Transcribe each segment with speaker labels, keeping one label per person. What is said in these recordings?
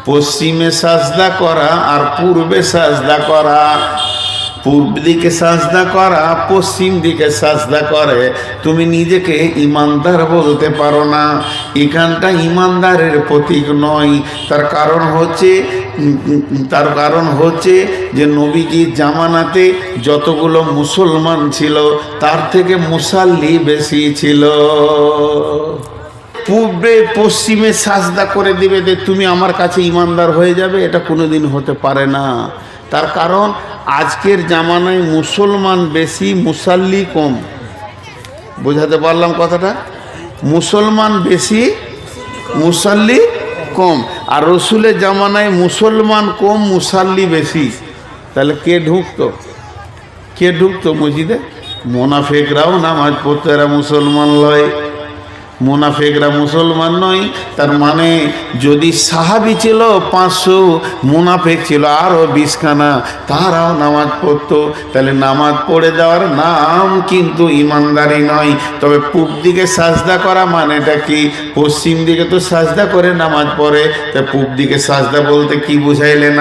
Speaker 1: পশ্চিমে সাজদা করা আর পূর্বে সাজদা করা। পূর্ব দিকে সাজদা করা, পশ্চিম দিকে সাজদা করে তুমি নিজেকে ইমানদার বলতে পারো না। এখানটা ইমানদারের প্রতীক নয়। তার কারণ হচ্ছে যে নবীজির জামানাতে যতগুলো মুসলমান ছিল তার থেকে মুসাল্লি বেশি ছিল। পূর্বে পশ্চিমে সাজদা করে দিবে যে তুমি আমার কাছে ইমানদার হয়ে যাবে, এটা কোনোদিন হতে পারে না। তার কারণ আজকের জামানায় মুসলমান বেশি, মুসাল্লি কম। বোঝাতে পারলাম কথাটা? মুসলমান বেশি, মুসাল্লি কম। আর রসুলের জামানায় মুসলমান কম, মুসাল্লি বেশি। তাহলে কে ঢুকতো মসজিদে? মোনাফেকরাও নামাজ পড়তো, এরা মুসলমান লয়। মুনাফেকরা মুসলমান নয়। তার মানে যদি সাহাবি ছিল 500, মুনাফেক ছিল আরও 20খানা, তারাও নামাজ পড়তো। তাহলে নামাজ পড়ে দেওয়ার নাম কিন্তু ইমানদারি নয়। তবে পূব দিকে সাজদা করা মানেটা কি? পশ্চিম দিকে তো সাজদা করে নামাজ পড়ে, তা পূব দিকে সাজদা বলতে কি বুঝাইলেন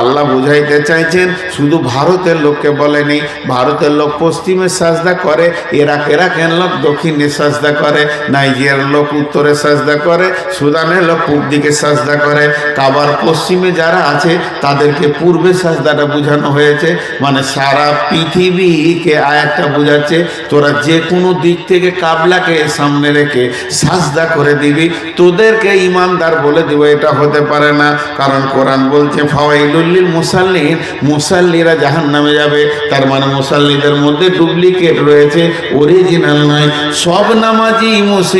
Speaker 1: আল্লাহ বুঝাইতে চাইছেন শুধু ভারতের লোককে বলেনি। ভারতের লোক পশ্চিমে সাজদা করে, ইরাকের লোক দক্ষিণে সাজদা করে, নাইজেরিয়ার লোক উত্তরে সাজদা করে, সুদানের লোক পূব দিকে সাজদা করে। কাবার পশ্চিমে যারা আছে তাদেরকে পূর্বে সাজদাটা বোঝানো হয়েছে। মানে সারা পৃথিবীকে আয়াতটা বোঝাচ্ছে তোরা যে কোনো দিক থেকে কাবলাকে সামনে রেখে সাজদা করে দিবি, তোদেরকে ইমানদার বলে দিব। এটা হতে পারে না। কারণ কোরআন বলছে ফাওয়াইলুল লিল মুসাল্লিন, মুসাল্লিরা জাহান্নামে যাবে। তার মানে মুসাল্লিদের মধ্যে ডুপ্লিকেট রয়েছে, অরিজিনাল নয়। সব নামাজি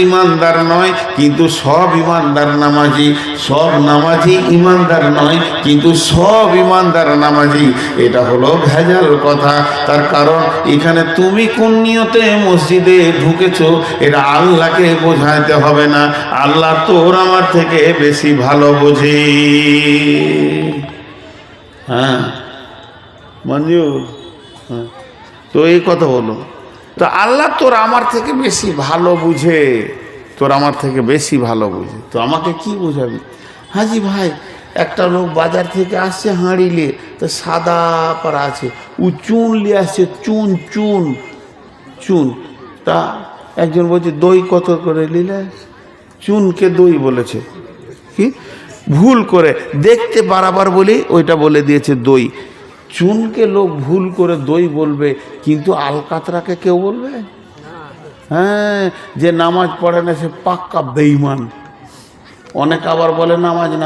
Speaker 1: ইমানদার নয়, কিন্তু সব ইমানদার নামাজি। সব নামাজি ইমানদার নয়, কিন্তু সব ইমানদার নামাজি। এটা হলো ভেজাল কথা। তার কারণ এখানে তুমি কোন নিয়তে মসজিদে ঢুকেছো এটা আল্লাহকে বোঝাইতে হবে না। আল্লাহ তোর আমার থেকে বেশি ভালো বোঝে। হ্যাঁ মঞ্জুর, হ্যাঁ তো এই কথা বলো। তো আল্লাহ তোর আমার থেকে বেশি ভালো বুঝে, তোর আমার থেকে বেশি ভালো বুঝে। তো আমাকে কি বোঝাবি? হাজি ভাই, একটা লোক বাজার থেকে আসছে হাঁড়ি নিয়ে, তো সাদা পাড়া আছে, ও চুন নিয়ে আসছে, চুন। তা একজন বলছে দই কত করে নিলে? চুনকে দই বলেছে, কি ভুল করে দেখতে বারাবার বলে ওইটা বলে দিয়েছে দই। চুনকে লোক ভুল করে দই বলবে, কিন্তু আলকাতরাকে কেউ বলবে? হ্যাঁ, যে নামাজ পড়ে না সে পাক্কা বেঈমান। অনেক আবার বলে নামাজ না